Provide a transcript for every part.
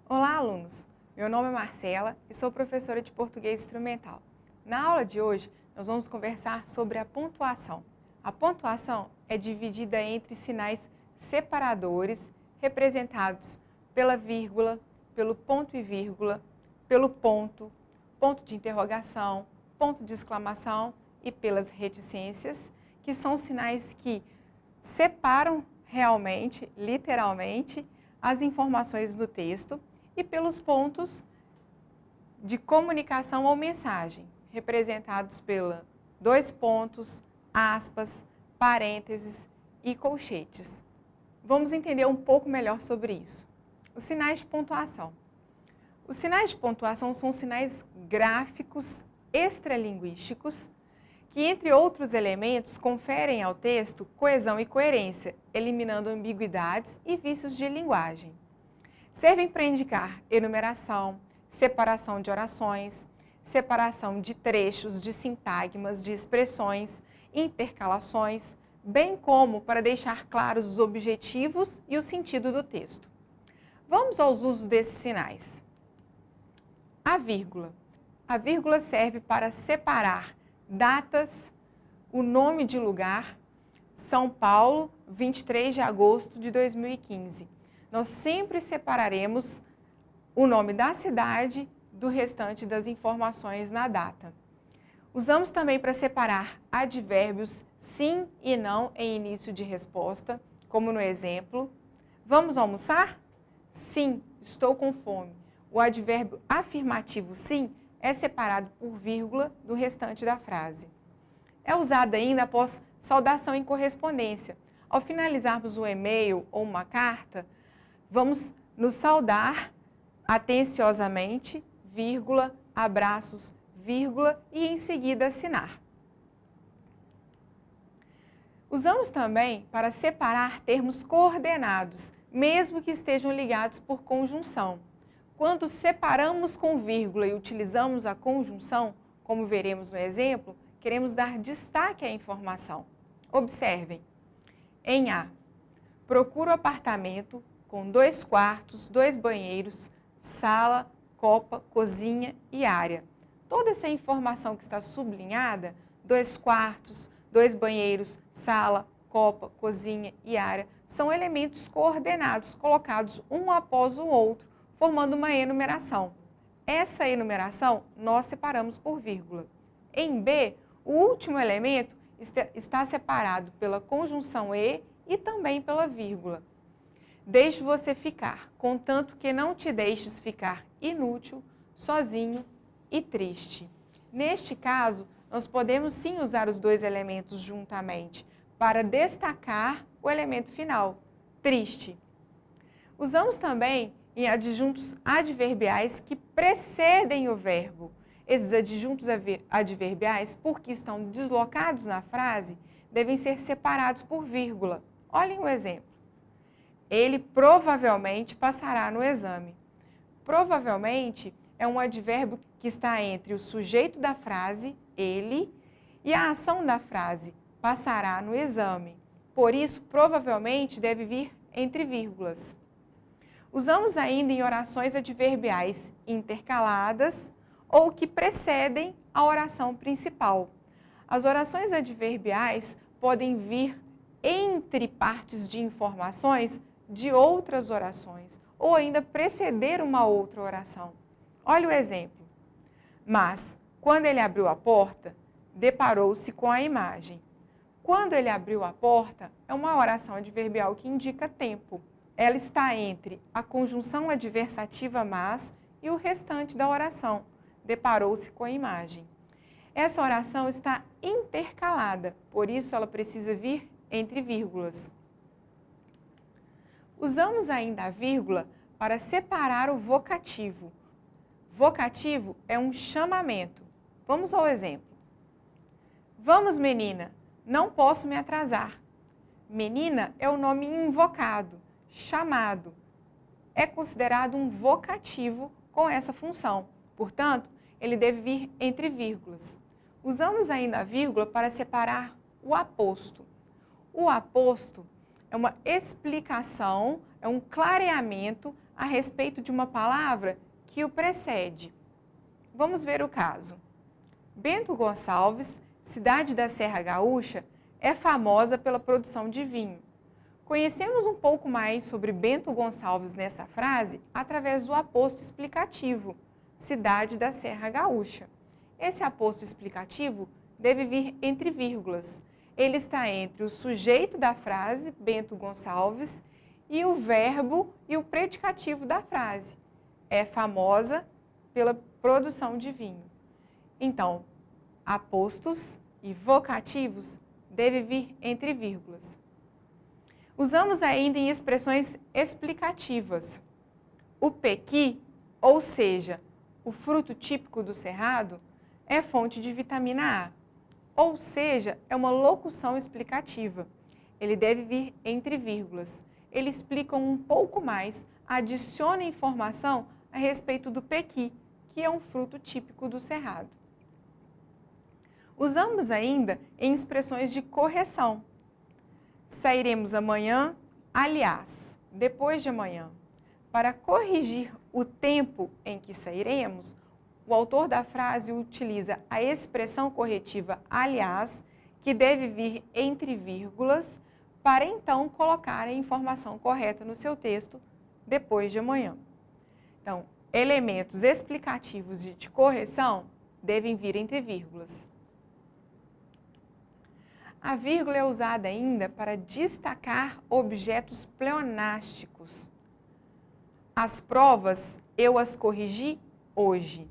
Olá, alunos! Meu nome é Marcela e sou professora de português instrumental. Na aula de hoje, nós vamos conversar sobre a pontuação. A pontuação é dividida entre sinais separadores, representados pela vírgula, pelo ponto e vírgula, pelo ponto, ponto de interrogação, ponto de exclamação e pelas reticências, que são sinais que separam realmente, literalmente, as informações do texto, e pelos pontos de comunicação ou mensagem, representados pela dois pontos, aspas, parênteses e colchetes. Vamos entender um pouco melhor sobre isso. Os sinais de pontuação. Os sinais de pontuação são sinais gráficos extralinguísticos que, entre outros elementos, conferem ao texto coesão e coerência, eliminando ambiguidades e vícios de linguagem. Servem para indicar enumeração, separação de orações, separação de trechos, de sintagmas, de expressões, intercalações, bem como para deixar claros os objetivos e o sentido do texto. Vamos aos usos desses sinais. A vírgula. A vírgula serve para separar datas, o nome de lugar, São Paulo, 23 de agosto de 2015. Nós sempre separaremos o nome da cidade do restante das informações na data. Usamos também para separar advérbios sim e não em início de resposta, como no exemplo. Vamos almoçar? Sim, estou com fome. O advérbio afirmativo sim é separado por vírgula do restante da frase. É usado ainda após saudação em correspondência. Ao finalizarmos um e-mail ou uma carta, vamos nos saudar atenciosamente, vírgula, abraços, vírgula, e em seguida assinar. Usamos também para separar termos coordenados, mesmo que estejam ligados por conjunção. Quando separamos com vírgula e utilizamos a conjunção, como veremos no exemplo, queremos dar destaque à informação. Observem. Em A, procuro apartamento com 2 quartos, 2 banheiros, sala, copa, cozinha e área. Toda essa informação que está sublinhada, 2 quartos, 2 banheiros, sala, copa, cozinha e área, são elementos coordenados, colocados um após o outro, formando uma enumeração. Essa enumeração nós separamos por vírgula. Em B, o último elemento está separado pela conjunção e também pela vírgula. Deixe você ficar, contanto que não te deixes ficar inútil, sozinho e triste. Neste caso, nós podemos sim usar os dois elementos juntamente para destacar o elemento final, triste. Usamos também em adjuntos adverbiais que precedem o verbo. Esses adjuntos adverbiais, porque estão deslocados na frase, devem ser separados por vírgula. Olhem o exemplo. Ele provavelmente passará no exame. Provavelmente é um advérbio que está entre o sujeito da frase, ele, e a ação da frase, passará no exame. Por isso, provavelmente deve vir entre vírgulas. Usamos ainda em orações adverbiais intercaladas ou que precedem a oração principal. As orações adverbiais podem vir entre partes de informações de outras orações ou ainda preceder uma outra oração. Olha o exemplo. Mas, quando ele abriu a porta, deparou-se com a imagem. Quando ele abriu a porta é uma oração adverbial que indica tempo. Ela está entre a conjunção adversativa mas e o restante da oração. Deparou-se com a imagem. Essa oração está intercalada, por isso ela precisa vir entre vírgulas. Usamos ainda a vírgula para separar o vocativo. Vocativo é um chamamento. Vamos ao exemplo. Vamos, menina, não posso me atrasar. Menina é o nome invocado, chamado. É considerado um vocativo com essa função. Portanto, ele deve vir entre vírgulas. Usamos ainda a vírgula para separar o aposto. O aposto é uma explicação, é um clareamento a respeito de uma palavra que o precede. Vamos ver o caso. Bento Gonçalves, cidade da Serra Gaúcha, é famosa pela produção de vinho. Conhecemos um pouco mais sobre Bento Gonçalves nessa frase através do aposto explicativo, cidade da Serra Gaúcha. Esse aposto explicativo deve vir entre vírgulas. Ele está entre o sujeito da frase, Bento Gonçalves, e o verbo e o predicativo da frase. É famosa pela produção de vinho. Então, apostos e vocativos devem vir entre vírgulas. Usamos ainda em expressões explicativas. O pequi, ou seja, o fruto típico do cerrado, é fonte de vitamina A. Ou seja, é uma locução explicativa. Ele deve vir entre vírgulas. Ele explica um pouco mais, adiciona informação a respeito do pequi, que é um fruto típico do cerrado. Usamos ainda em expressões de correção. Sairemos amanhã, aliás, depois de amanhã. Para corrigir o tempo em que sairemos, o autor da frase utiliza a expressão corretiva aliás, que deve vir entre vírgulas, para então colocar a informação correta no seu texto depois de amanhã. Então, elementos explicativos e de correção devem vir entre vírgulas. A vírgula é usada ainda para destacar objetos pleonásticos. As provas eu as corrigi hoje.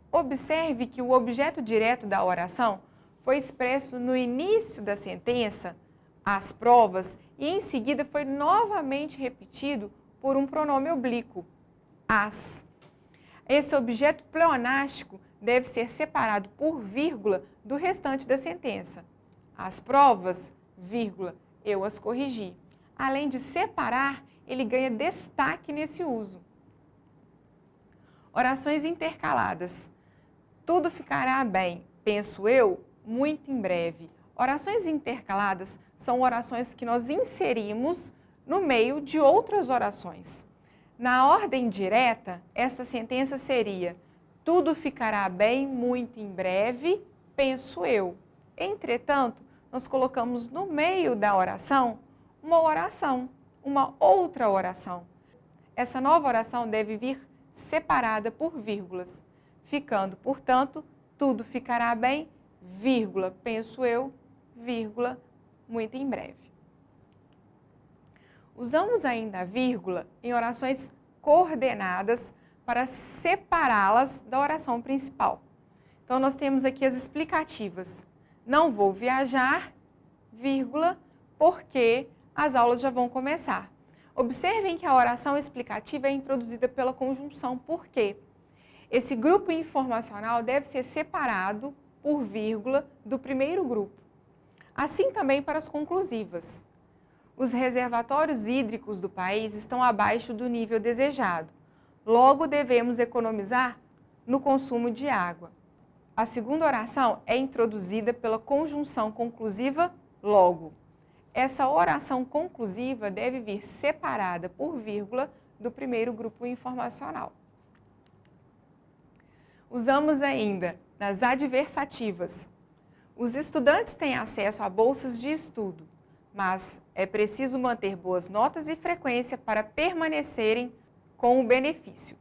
Observe que o objeto direto da oração foi expresso no início da sentença, as provas, e em seguida foi novamente repetido por um pronome oblíquo, as. Esse objeto pleonástico deve ser separado por vírgula do restante da sentença. As provas, vírgula, eu as corrigi. Além de separar, ele ganha destaque nesse uso. Orações intercaladas. Tudo ficará bem, penso eu, muito em breve. Orações intercaladas são orações que nós inserimos no meio de outras orações. Na ordem direta, esta sentença seria: tudo ficará bem muito em breve, penso eu. Entretanto, nós colocamos no meio da oração uma outra oração. Essa nova oração deve vir separada por vírgulas, ficando, portanto, tudo ficará bem, vírgula, penso eu, vírgula, muito em breve. Usamos ainda a vírgula em orações coordenadas para separá-las da oração principal. Então, nós temos aqui as explicativas. Não vou viajar, vírgula, porque as aulas já vão começar. Observem que a oração explicativa é introduzida pela conjunção porque esse grupo informacional deve ser separado por vírgula do primeiro grupo. Assim também para as conclusivas. Os reservatórios hídricos do país estão abaixo do nível desejado. Logo, devemos economizar no consumo de água. A segunda oração é introduzida pela conjunção conclusiva logo. Essa oração conclusiva deve vir separada por vírgula do primeiro grupo informacional. Usamos ainda nas adversativas. Os estudantes têm acesso a bolsas de estudo, mas é preciso manter boas notas e frequência para permanecerem com o benefício.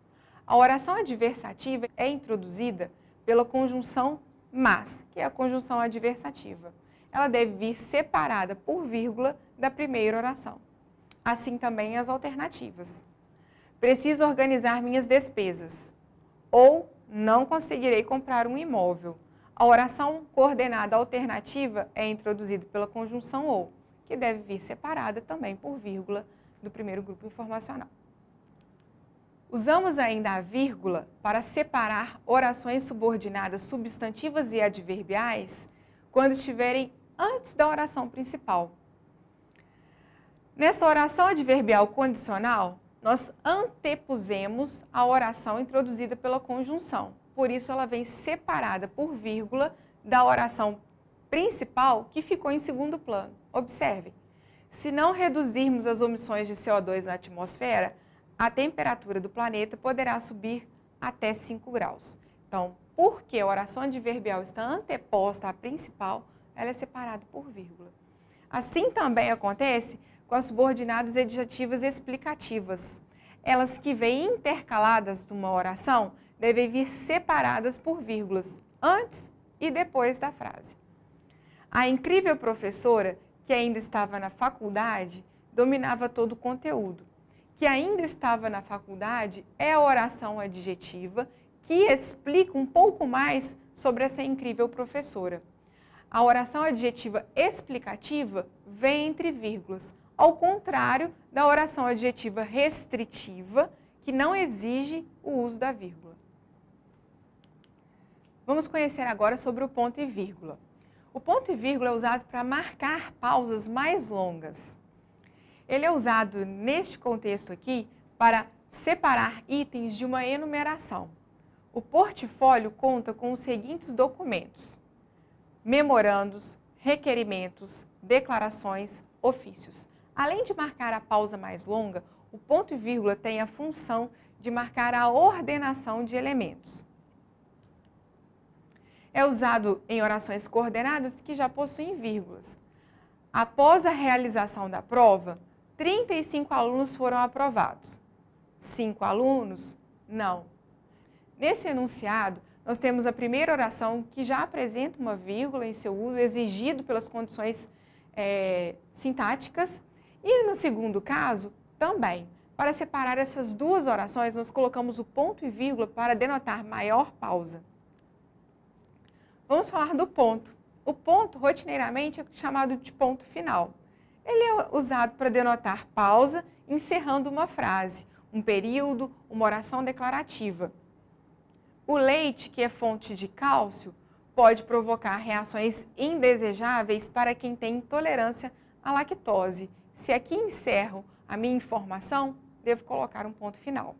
A oração adversativa é introduzida pela conjunção mas, que é a conjunção adversativa. Ela deve vir separada por vírgula da primeira oração. Assim também as alternativas. Preciso organizar minhas despesas. Ou não conseguirei comprar um imóvel. A oração coordenada alternativa é introduzida pela conjunção ou, que deve vir separada também por vírgula do primeiro grupo informacional. Usamos ainda a vírgula para separar orações subordinadas substantivas e adverbiais quando estiverem antes da oração principal. Nessa oração adverbial condicional, nós antepusemos a oração introduzida pela conjunção. Por isso, ela vem separada por vírgula da oração principal que ficou em segundo plano. Observe, Se não reduzirmos as emissões de CO2 na atmosfera, a temperatura do planeta poderá subir até 5 graus. Então, porque a oração adverbial está anteposta à principal, ela é separada por vírgula. Assim também acontece com as subordinadas adjetivas explicativas. Elas que vêm intercaladas numa oração devem vir separadas por vírgulas, antes e depois da frase. A incrível professora, que ainda estava na faculdade, dominava todo o conteúdo. Que ainda estava na faculdade é a oração adjetiva que explica um pouco mais sobre essa incrível professora. A oração adjetiva explicativa vem entre vírgulas, ao contrário da oração adjetiva restritiva, que não exige o uso da vírgula. Vamos conhecer agora sobre o ponto e vírgula. O ponto e vírgula é usado para marcar pausas mais longas. Ele é usado neste contexto aqui para separar itens de uma enumeração. O portfólio conta com os seguintes documentos: memorandos, requerimentos, declarações, ofícios. Além de marcar a pausa mais longa, o ponto e vírgula tem a função de marcar a ordenação de elementos. É usado em orações coordenadas que já possuem vírgulas. Após a realização da prova, 35 alunos foram aprovados. 5 alunos, não. Nesse enunciado, nós temos a primeira oração que já apresenta uma vírgula em seu uso, exigido pelas condições sintáticas. E no segundo caso, também. Para separar essas duas orações, nós colocamos o ponto e vírgula para denotar maior pausa. Vamos falar do ponto. O ponto, rotineiramente, é chamado de ponto final. Ele é usado para denotar pausa, encerrando uma frase, um período, uma oração declarativa. O leite, que é fonte de cálcio, pode provocar reações indesejáveis para quem tem intolerância à lactose. Se aqui encerro a minha informação, devo colocar um ponto final.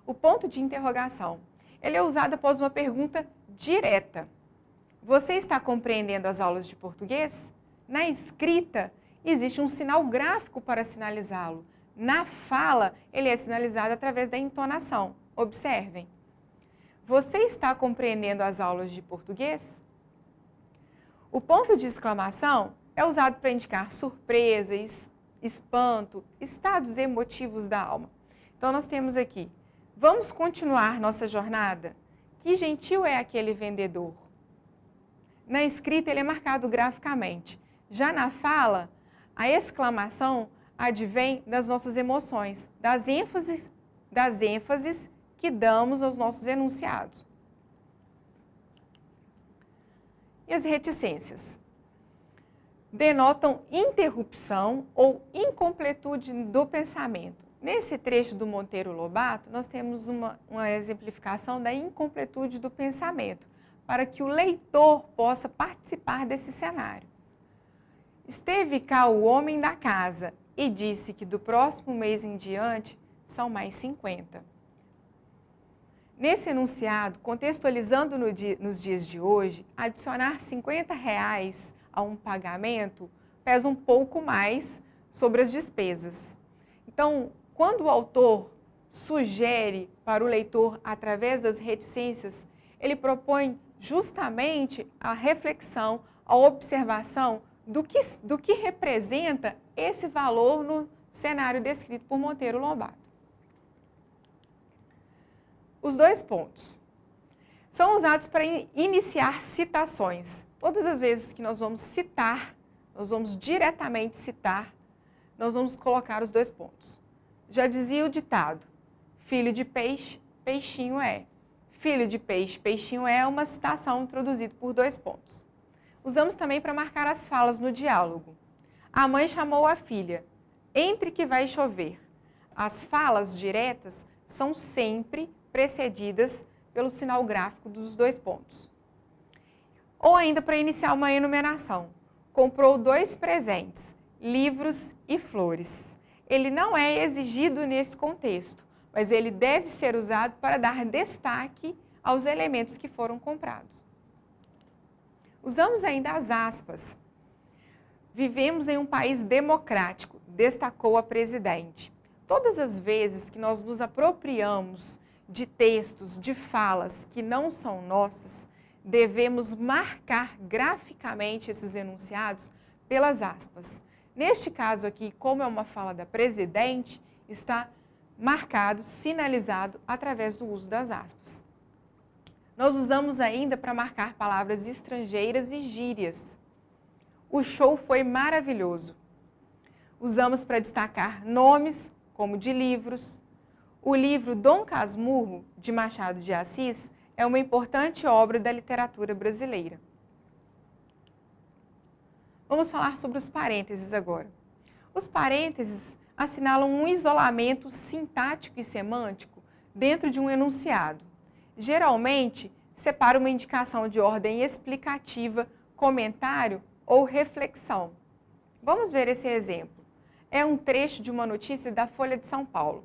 O ponto de interrogação. Ele é usado após uma pergunta direta. Você está compreendendo as aulas de português? Na escrita, existe um sinal gráfico para sinalizá-lo. Na fala, ele é sinalizado através da entonação. Observem. Você está compreendendo as aulas de português? O ponto de exclamação é usado para indicar surpresa, espanto, estados emotivos da alma. Então, nós temos aqui: vamos continuar nossa jornada? Que gentil é aquele vendedor. Na escrita, ele é marcado graficamente. Já na fala, a exclamação advém das nossas emoções, das ênfases que damos aos nossos enunciados. E as reticências? Denotam interrupção ou incompletude do pensamento. Nesse trecho do Monteiro Lobato, nós temos uma exemplificação da incompletude do pensamento, para que o leitor possa participar desse cenário. Esteve cá o homem da casa e disse que do próximo mês em diante são mais 50. Nesse enunciado, contextualizando nos dias de hoje, adicionar R$50 a um pagamento pesa um pouco mais sobre as despesas. Então, quando o autor sugere para o leitor, através das reticências, ele propõe justamente a reflexão, a observação do que representa esse valor no cenário descrito por Monteiro Lobato. Os dois pontos são usados para iniciar citações. Todas as vezes que nós vamos citar, nós vamos diretamente citar, nós vamos colocar os dois pontos. Já dizia o ditado: filho de peixe, peixinho é. Filho de peixe, peixinho é uma citação introduzida por dois pontos. Usamos também para marcar as falas no diálogo. A mãe chamou a filha: entre que vai chover. As falas diretas são sempre precedidas pelo sinal gráfico dos dois pontos. Ou ainda para iniciar uma enumeração. Comprou 2 presentes, livros e flores. Ele não é exigido nesse contexto, mas ele deve ser usado para dar destaque aos elementos que foram comprados. Usamos ainda as aspas. Vivemos em um país democrático, destacou a presidente. Todas as vezes que nós nos apropriamos de textos, de falas que não são nossas, devemos marcar graficamente esses enunciados pelas aspas. Neste caso aqui, como é uma fala da presidente, está marcado, sinalizado através do uso das aspas. Nós usamos ainda para marcar palavras estrangeiras e gírias. O show foi maravilhoso. Usamos para destacar nomes, como de livros. O livro Dom Casmurro, de Machado de Assis, é uma importante obra da literatura brasileira. Vamos falar sobre os parênteses agora. Os parênteses assinalam um isolamento sintático e semântico dentro de um enunciado. Geralmente, separa uma indicação de ordem explicativa, comentário ou reflexão. Vamos ver esse exemplo. É um trecho de uma notícia da Folha de São Paulo.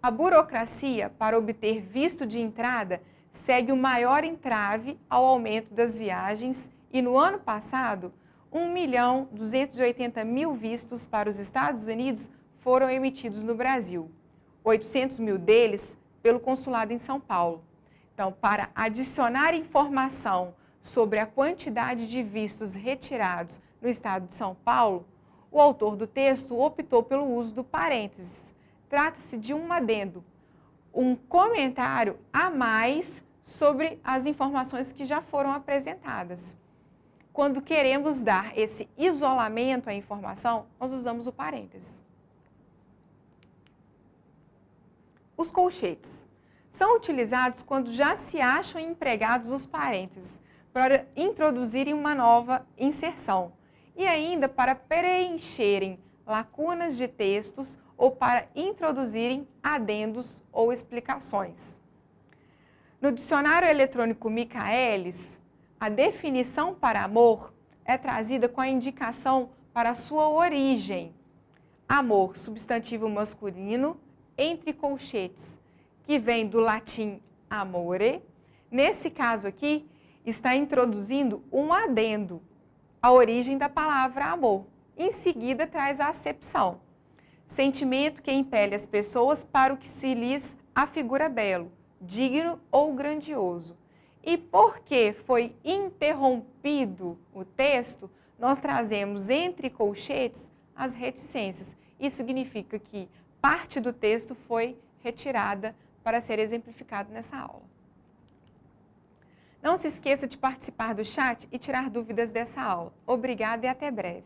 A burocracia para obter visto de entrada segue o maior entrave ao aumento das viagens e no ano passado, 1.280.000 vistos para os Estados Unidos foram emitidos no Brasil. 800.000 deles pelo consulado em São Paulo. Então, para adicionar informação sobre a quantidade de vistos retirados no estado de São Paulo, o autor do texto optou pelo uso do parênteses. Trata-se de um adendo, um comentário a mais sobre as informações que já foram apresentadas. Quando queremos dar esse isolamento à informação, nós usamos o parênteses. Os colchetes são utilizados quando já se acham empregados os parênteses, para introduzirem uma nova inserção e ainda para preencherem lacunas de textos ou para introduzirem adendos ou explicações. No dicionário eletrônico Michaelis, a definição para amor é trazida com a indicação para a sua origem. Amor, substantivo masculino, entre colchetes, que vem do latim amore. Nesse caso aqui, está introduzindo um adendo, a origem da palavra amor. Em seguida, traz a acepção. Sentimento que impele as pessoas para o que se lhes afigura belo, digno ou grandioso. E porque foi interrompido o texto, nós trazemos entre colchetes as reticências. Isso significa que parte do texto foi retirada para ser exemplificado nessa aula. Não se esqueça de participar do chat e tirar dúvidas dessa aula. Obrigada e até breve.